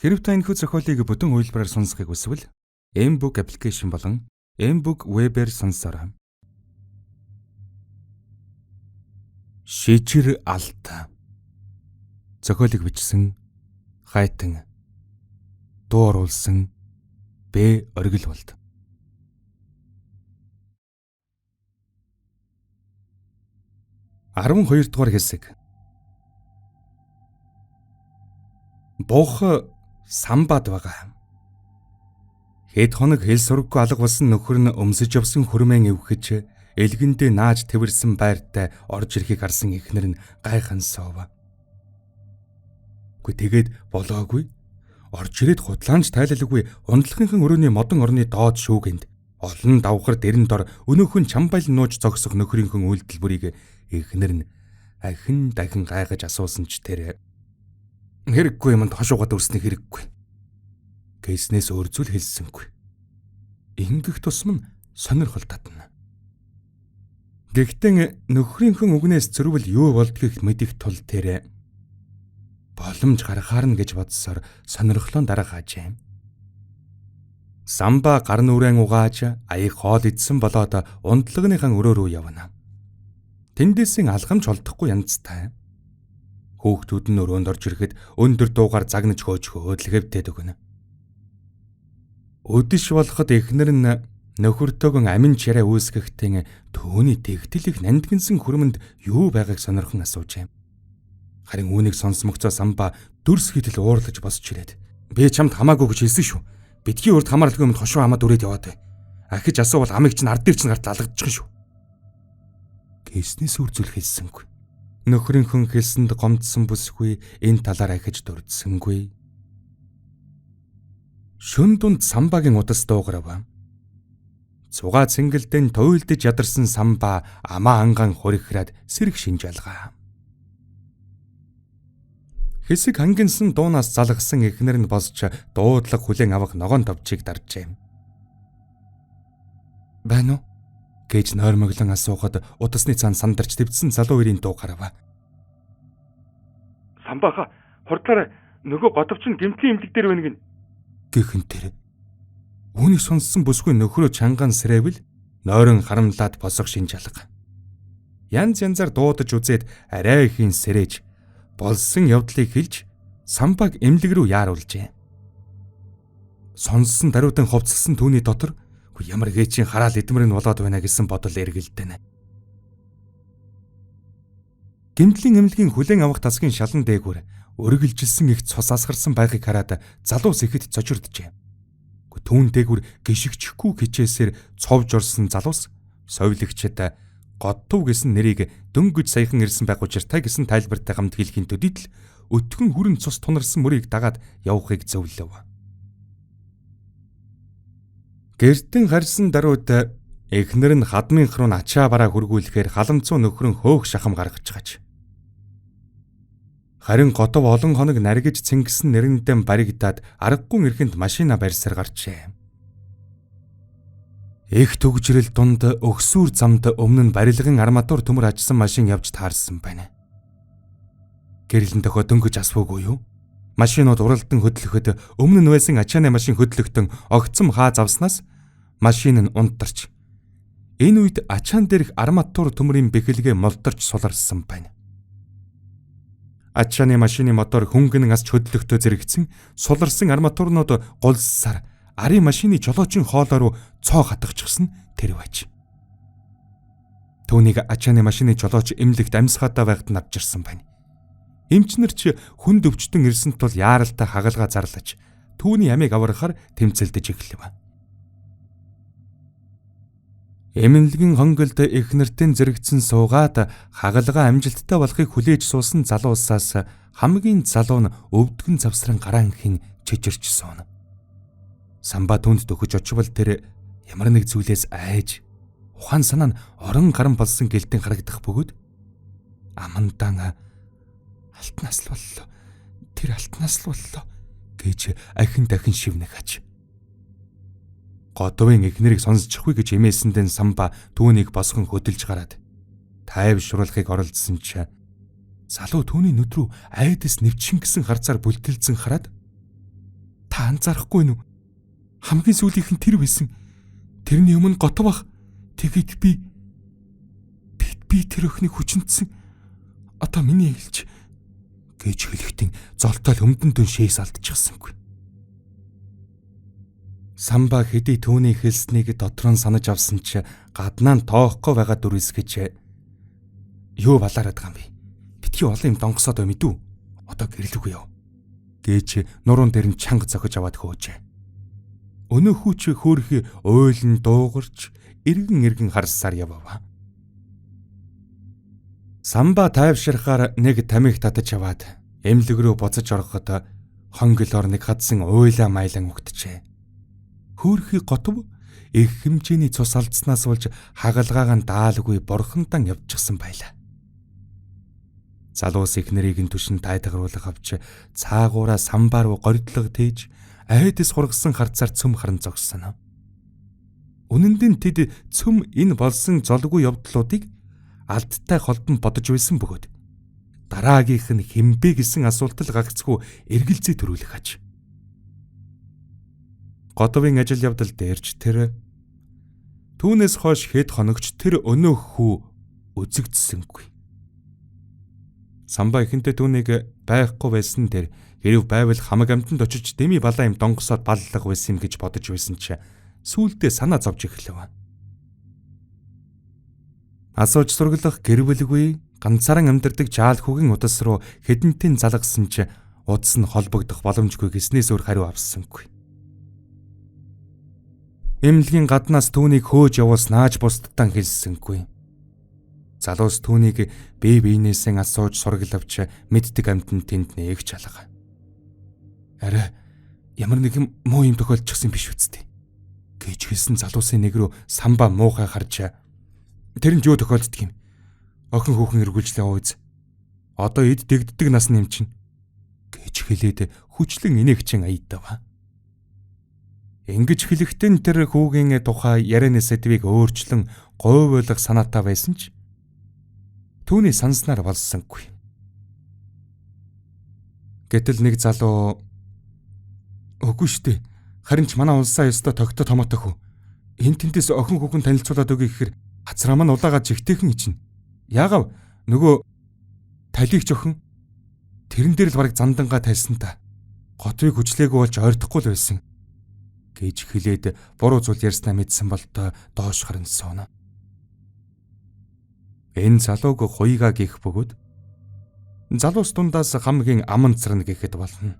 Хэрэв та энэхүү зохиолыг бүтэн хувилбараар сонсохыг хүсвэл M-Book аппликейшн болон M-Book Web-ээр сонсоорой. Шижир алт. Зохиолыг бичсэн Хайтан. Дуу оруулсан Б. Оргилволд. Арван 2 дугаар хэсэг. Буух самбад байгаа. Хэд хоног хэл сураггүй алга болсон нөхөр нь өмсөж явсан хөрмэн эвхэж элгэндээ нааж тэрсэн байртай орж ирэхийг харсан эхнэр нь гайхан суув. Тэгээд болоогүй. Орж ирээд хутлаанч тайлалгүй унтлагынхан өрөөний модон орны доод шүүгэнд олон давхар дэрэн дор өнөөхөн чамбайл нууж зогсох нөхрийнхөн үйлдэл бүрийг эхнэр нь ахин дахин гайгаж асуусан ч тэр хэрэггүй юмд хошуугаад өрсний хэрэггүй гэснээс өөр зүйл хэлсэнгүй. Ингэх тусам нь сонирхол татна. Гэхдээ нөхрийнхөн үгнээс зөрвөл юу болдгийг мэдэх тул тэр боломж гаргахаар нь гэж бодсоор сонирхлоон дараагаажээ. Самба гар нүрэн угааж аяг хоол идсэн болоод унтлагынхан өрөө рүү явна. Тэндээсийн алхамж холдохгүй янзтай. Хүүхдүүд нь өрөөнд орж ирэхэд өндөр дуугаар загнаж хөөж лхэвтээд өгнө. Өдөш болоход эхнэр нь нөхөртөөгөн амин чараа үүсгэхдээ төвний тэгтэл их нандинсан хөрмөнд юу байгааг сонирхон асуужээ. Харин үүнийг сонсмогцоо самба дөрс хитэл уурлаж босч ирээд би чамд хамаагүй гэж хэлсэн шүү. Битгий урд хамаарлагын өмнө хошуу хамаад үрээд яваад бай. Ахиж асуувал амиг чинь ард дээр чинь гарт алгадчихна шүү. Гэснээс үрзүүл хэлсэнгүй. Нөхрийнхөн хэлсэнд гомдсон бүсгүй энэ талаар ахиж дурдсангүй. Шөн дунд самбагийн удас дуугарав. Цугаа цэнгэлдэн туйлдж ядарсан самба амаа анган хурихраад сэрэг шинжалгаа. Хэсэг хангинсан дуунаас залгсан эхнэр нь босч дуудлага хүлээн авах ногоон товчийг даржээ. "Байна уу?" гэж нойрмоглон асуухад удасны цаан сандарч твдсэн залуу хоёрын дуу гарав. "Самбаха, хурдлаараа нөгөө годовчин гэмтлийн имлэг дээр байна гин." Гэхэн тэр үүнийг сонссон бүсгүй нөхрөө чанган сэрэвэл нойрон харамлаад босох шинжалга. Янз янзаар дуудаж үзээд арай ихийн сэрэж болсон явдлыг хэлж самбаг эмнэлэг рүү яаруулжээ. Сонссон даруйтан хувцалсан түүний дотор ямар гээчийн хараал эдмэр нь болоод байна гэсэн бодол эргэлдэнэ. Гэмтлийн эмнэлгийн хүлээн авах тасгийн шалан дээгүүр өргөлжилсэн их цус асгарсан байхыг хараад залуус ихэд цочирджээ. Түүн дээгүүр гიშгчихгүй хичээсээр цовж орсон залуус совилагчид Годтув гэсэн нэрийг дөнгөж саяхан ирсэн байх учиртай гэсэн тайлбартай хамт хэлхийн төдийдл өтгөн хүрэн цус тунарсан мөрийг дагаад явахыг зөвлөв. Гэртэн харьсан даруйд эхнэр нь хадмынх руу ачаа бараа хөргүүлэхээр халамцуу нөхрөн хөөх шахам гаргачихаж. Харин Готов олон хоног наргиж цэнгсэн нэрэндээ баригдаад аргагүй эрхэнд машина барьсаар гарчээ. Их төгжрэл дунд өгсүүр замд өмнө нь барилгын арматур төмөр ажсан машин явж таарсан байна. Гэрэлэн дохио дөнгөж асваагүй юу? Машинууд уралдан хөдлөхөд өмнө нь байсан ачааны машин хөдлөгтөн огцом хаа завснаас машин нь унтарч. Энэ үед ачаан дээрх арматур төмөрийн бэхэлгээ молдорч суларсан байна. Ачааны машины мотор хөнгөн асч хөдлөختөө зэрэгцэн суларсан арматурнууд гулссаар арын машины жолоочийн хоолой руу цоо хатгachсан тэр байж. Түүнийг ачааны машины жолооч эмнэлэгт амьсгаатай байхад нь авчирсан байна. Эмчнэр ч хүнд өвчтөн ирсэн тул яаралтай хагалгаа зарлаж түүний амийг аврахаар тэмцэлдэж эхлэв. Эмнэлгийн хонголд эхнэртэн зэрэгцэн суугаад хагалгаа амжилттай болохыг хүлээж суусан залуусаас хамгийн залуу нь өвдгөн завсран гараанхин чижирч сууна. Самба түнд дөхөж очивол тэр ямар нэг зүйлээс айж ухаан санаа нь орон гарan болсон гэлтэн харагдах бөгөөд амандан алтнаас л боллоо. Тэр алтнаас л боллоо гэж ахин дахин шивнэх аж. Годовын эхнэрийг сонсчихгүй гэж эмээсэндэн самба түүнийг босгон хөдөлж гараад тайвшруулахыг оролдсон ч залуу түүний нүд рүү айдас нэвчин гисэн харцаар бүлтэлцэн хараад Та анзаарахгүй нү? Хамгийн сүүлийнх нь тэр байсан. Тэрний өмнө готов ах. Тэгэд би тэр охиныг хүчнэсэн. Одоо миний ээлж гэж хэлэхдээ золтой л өмдөн дүн шээс алдчихсангүй. Самба хэдий түүний хэлснийг дотроо санаж авсан ч гаднаа нь тоохгүй байгаа дүрсгэж юу балаарад байгаа юм бэ? Битгий олон юм донгосоод бай мэдүү. Одоо гэрлүүгүй яв. Гэж нуруунд дээр нь чанга зохиж аваад хөөжээ. Өнөө хүүч хөөрхи ойлн дуугарч эргэн харсаар явав. Самба тайвширхаар нэг тамиг татаж аваад эмнэлэг рүү буцаж ороход хонгилоор нэг хадсан уйлаа майлан өгтжээ. Хөөрхи готов их хэмжээний цус алдснаас болж хагалгаагаа даалгүй бурхандан явчихсан байлаа. Залуус их нарыг нь түшин тайдгаруулах авч цаагаараа самбаа руу гордлого тээж айдас хургасан харцаар цөм харан зогссон. Үнэн дээр тэд цөм энэ болсон золгүй явдлуудыг алдтай холбон бодож байсан бөгөөд дараагийнх нь хэмбэ гэсэн асуултал гагцгүй эргэлзээ төрүүлэх аж. Готовын ажил явдал дээрч тэр түүнээс хойш хэд хоногч тэр өнөөх хүү үзэгдсэнгүй. Самба ихэнтэй түүнийг байхгүй байсан тэр хэрв байвал хамаг амтанд очиж дэми балаа юм донгосоод баллах байсан юм гэж бодож байсан ч сүүлдээ санаа зовж эхлэв. Асууж сургалах гэрвэлгүй ганцаараа амьдардаг жаал хүүгийн удас руу хэдэнтэн залгасан ч удас нь холбогдох боломжгүй гэснээс өөр хариу авсангүй. Эмнэлгийн гаднаас түүнийг хөөж явуулснаач бусдтан хэлсэнгүй. Залуус түүнийг бие биенээсээ асууж сургалавч мэддэг амьтанд тэнд нээгч алга. Арай ямар нэгэн муу юм тохиолдчихсан биш үсттэй гэж хэлсэн залуусын нэг рүү самба муухай харж тэрэнд юу тохиолддөг юм? Охин хүүхэн эргүүлжлээ ууз. Одоо эд дэгддэг насны юм чинь гэж хэлээд хүчлэн инээгчин аядав. Ингэж хэлэхдээ тэр хүүгийн тухай ярианы сэдвийг өөрчлөн говьойлох санаатай байсан ч түүний санснаар болсонгүй. Гэтэл нэг залуу үгүй штэ. Харин ч манай улсаа ёстой тогтод томоотой хүү. Энд тэнтэс охин хүүхэн танилцуулаад өгье гэхээр хацраа маань улаагаад жигтэйхэн ичнэ. Яагав нөгөө талигч охин тэрэн дээр л бараг зандангаа тайсан та. Готвыг хүчлээгүй болж ойртохгүй л байсан гэж хэлээд буруу зүйл ярьснаа мэдсэн болтой доош харан сууна. Энэ залууг хуйгаа гих бөгөөд залуус дундаас хамгийн аман царна гэхэд болно.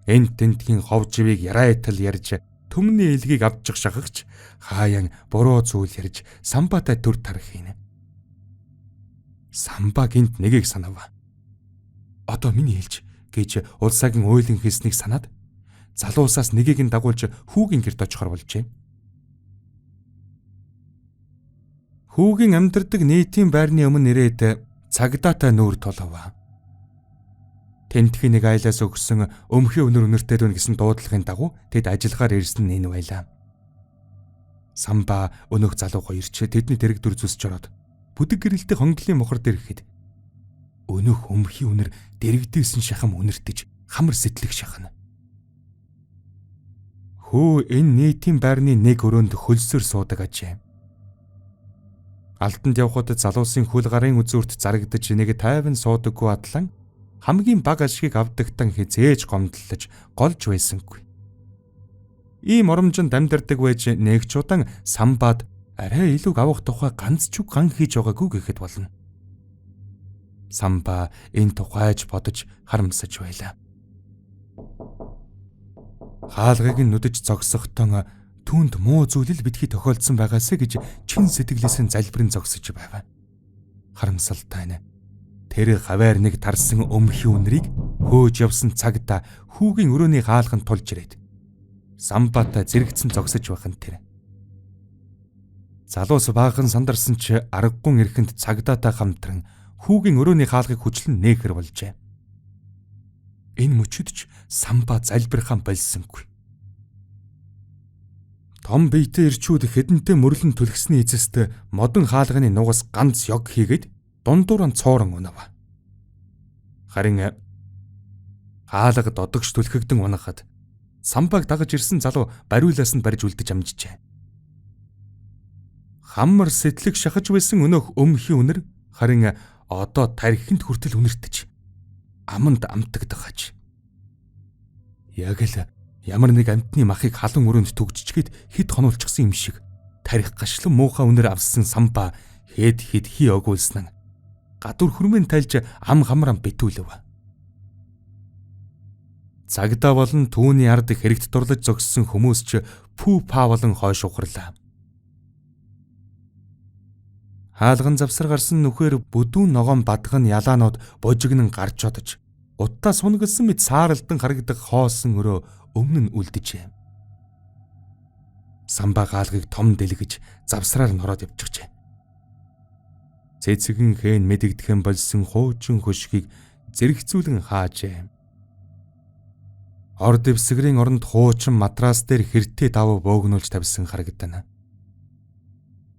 Энд тентгийн хов живийг яраатал ярьж төмний илгийг авчих шахагч хаяан буруу зүйл ярьж самбатай төр тарах хийнэ. Самба гинт нэгийг санав. Одоо миний хэлж гэж улсаагийн уйлын хэлснийг санаад залуусаас нэгийг нь дагуулж хүүгийн гэрд очихор болжээ. Хүүгийн амьдардаг нийтийн байрны өмнө нэрээд цагдаатай нүүр толов. Тентхийн нэг айлаас өгсөн өмхий өнөртэй дүүн гэсэн дуудлагын дагуу тэд ажиллахаар ирсэн нь энэ байлаа. Самба өнөөх залуу хоёрч тэдний дэрэг дүр зүсч ороод бүдэг гэрэлтэй хонглын мохор дээр ихэд өнөөх өмхий өнөр дэрэгдээсэн шахам үнэртэж хамар сэтлэх шахна. Хөө энэ нийтийн байрны нэг өрөөнд хөлсөөр суудаг ажээ. Алтанд явхад залуусын хөл гарын үзүүрт зарагдаж нэг тайван суудаггүй атлан хамгийн бага ашгийг авдагтан хизээж гомдлож голж байсангүй. Ийм оромжинд амьдардаг байж нэгч удаан самбаад арай илүү авах тухай ганц ч үг ган хийж байгаагүй гэхэд болно. Самба энэ тухайж бодож харамсаж байлаа. Хаалгыг нь нүдэж зогсохдоо түүнд муу зүйл л битгий тохиолдсон байгаасэ гэж чин сэтгэлээс нь залбирэн зогсож байв. Харамсалтай нэ. Тэр гаваар нэг тарсан өмхий үнрийг хөөж явсан цагта хүүгийн өрөөний хаалганд тулж ирээд самбатай зэрэгцэн зогсож байхын тэр. Залуус баахан сандарсан ч аргагүй эрхэнд цагдаатай хамтран хүүгийн өрөөний хаалгыг хүчлэн нээхэр болжээ. Энэ мөчөд ч самба залбирхан болсонгүй. Том биетэй ирчүүд хэдэнтэй мөрлөн түлхсний эцэст модон хаалганы нугас ганц ёг хийгээд дундууран цоорон унав. Харин хаалга додогч түлхэгдэн унахад Самбааг дагаж ирсэн залуу бариулаас нь барьж үлдэж амжижээ. Хамар сэтлэг шахаж байсан өнөөх өмхийн үнэр харин одоо тархинд хүртэл үнэртэж аманд амтагдах хаж. Яг л ямар нэг амьтны махыг халуун өрөөнд түгжчихгээд хид хонуулчихсан юм шиг тарих гашлан муухай үнэр авсан самбаа хэд хий огуулсан нь гадуур хүрмэн тайлж ам хамрам битүүлв. Цагдаа болон түүний ард хэрэгт дурлаж зогссон хүмүүс ч пүү па болон хойш ухарлаа. Хаалган завсар гарсан нүхээр бүдүүн ногоон бадган ялаанууд божигнан гарч одож утаа сунгалсан мэт сааралдан харагдах хоосон өрөө өмнө нь үлдэжээ. Самбаа хаалгыг том дэлгэж завсраар нь ороод явчихжээ. Цэцгэн хэн мэдэгдэхэн болсон хуучин хөшгийг зэрэгцүүлэн хаажээ. Орд дэвсгэрийн оронд хуучин матрас дээр хэртэй даваа боогнуулж тавьсан харагдана.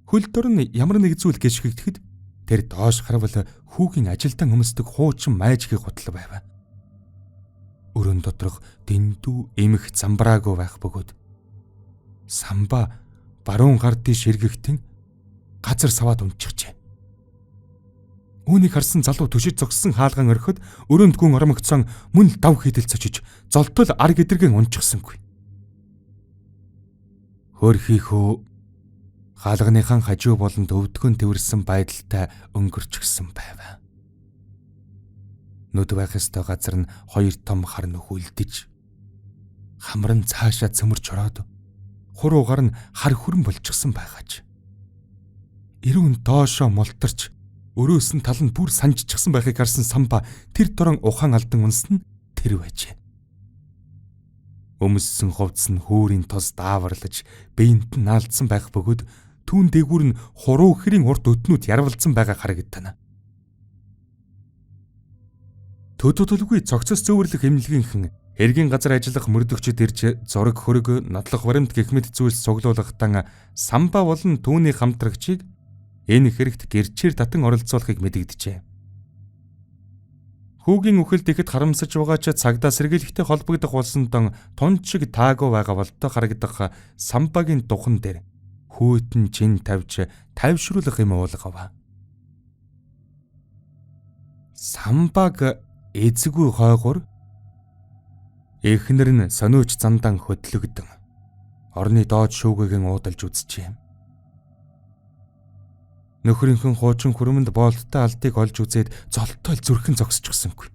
Хөл дорн ямар нэг зүйл гიშгэгдэхэд тэр доош харвал хүүгийн ажилдан өмсдөг хуучин майжгийн гутал байв. Өрөн доторх дэндүү эмх замбраагүй байх бөгөөд самбаа баруун гар дэш эргэхтэн газар саваад унчихжээ. Үүнийг харсан залуу төшөж зогссон хаалган орхид өрөөнд гүн ормогцсон мөн л дав хийдэл цочиж золтол ар гэдэргэн унчихсангүй. Хөрхийхөө хаалганыхан хажуу болон өвдгөн тэрсэн байдалтай өнгөрчихсөн байв. Нүд байх ёстой газар нь хоёр том хар нүх үлдэж хамран цаашаа цөмөрч ороод хуруугаар нь хар хүрэн болчихсон байгаач. Ирүүн доошоо мултарч өрөөс нь тал нь бүр санжчихсан байхыг харсан самбаа тэр дорон ухаан алдан унсна тэр байжээ. Өмссөн хувцс нь хүүрийн тос дааварлаж биеинт нь наалдсан байх бөгөөд түүн дээгүүр нь хуруу хэрийн урд өднүүд ярвалцсан байгаа харагдана. Төдөлгүй цогцос зөөвөрлөх эмнэлгийнхэн хэргийн газар ажиллах мөрдөгчд ирж зураг хөрөг нотлох баримт гэх мэт зүйлс цуглуулгахдаа самбаа болон түүний хамтрагчийг энэ хэрэгт гэрчээр татан оролцуулахыг мэдэгдэжээ. Хүүгийн үхэлд ихэд харамсаж байгаа ч цагдаа сэргийлэхтэй холбогдох болсон дон тун шиг таагүй байгаа болтой харагдах самбаагийн духан дээр хүүтэн чин тавьж тайвшруулах юм уулгав. Самбааг эзгүй хойгоор эхнэр нь сониуч зандан хөдлөгдөн орны доод шүүгэн уудалж үзчихэв. Нөхрийнхэн хуучин хүрэмэнд боолттой алдыг олж үзээд золтойл зүрхэн зогсчихсонгүй.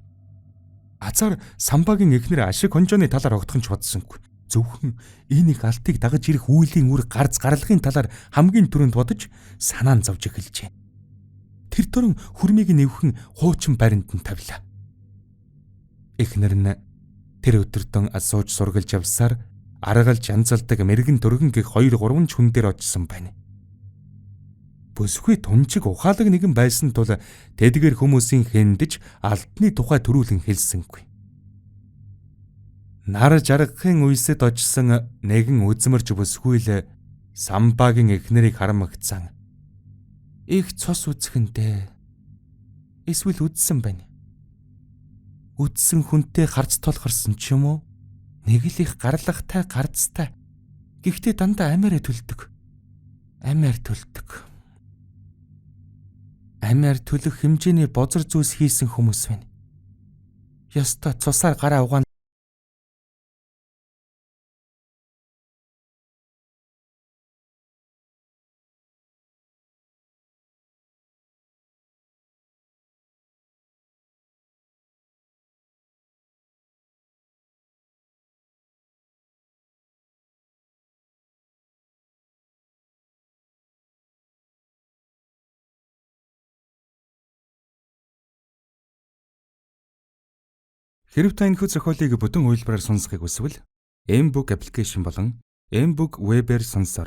Азар самбаагийн эхнэр ашиг хонжооны талаар огтхон ч бодсонгүй. Зөвхөн энийг алтыг дагаж ирэх үеийн үр гарц гарлагын талаар хамгийн түрүүнд бодож санаа нь зовж эхэлжээ. Тэр дөрөн хүрмийг нэвхэн хуучин баринд нь тавилаа. Эхнэр нь тэр өдөртөн асууж сургалж явсаар аргалж янзалдаг мэрэгэн дөргөн гих 2-3 ч хүн дээр очсон байна. Бүсгүй тунчиг ухаалаг нэгэн байсан тул тэдгээр хүмүүсийн хэндэж алдны тухай төрүүлэн хэлсэнгүй. Нар жаргахын үесэд очсон нэгэн үзмэрч бүсгүй л самбаагийн эхнэрийг харамгцсан. Их цус үзэхэндээ эсвэл үдсэн байна. Үдсэн хүнтэй харц толгорсон ч юм уу? Нэг л их гарлагтай гарцтай. Гэхдээ дандаа амиараа төлдөг. Амиар төлдөг. Амиар төлөх хэмжээний бозор зүйлс хийсэн хүмүүс байна. Яста цусаар гараа угаан. Хэрэв та энэхүү зохиолыг бүтэн үйлбэрээр сонсохыг хүсвэл M-Book application болон M-Book Web-ээр сонсоор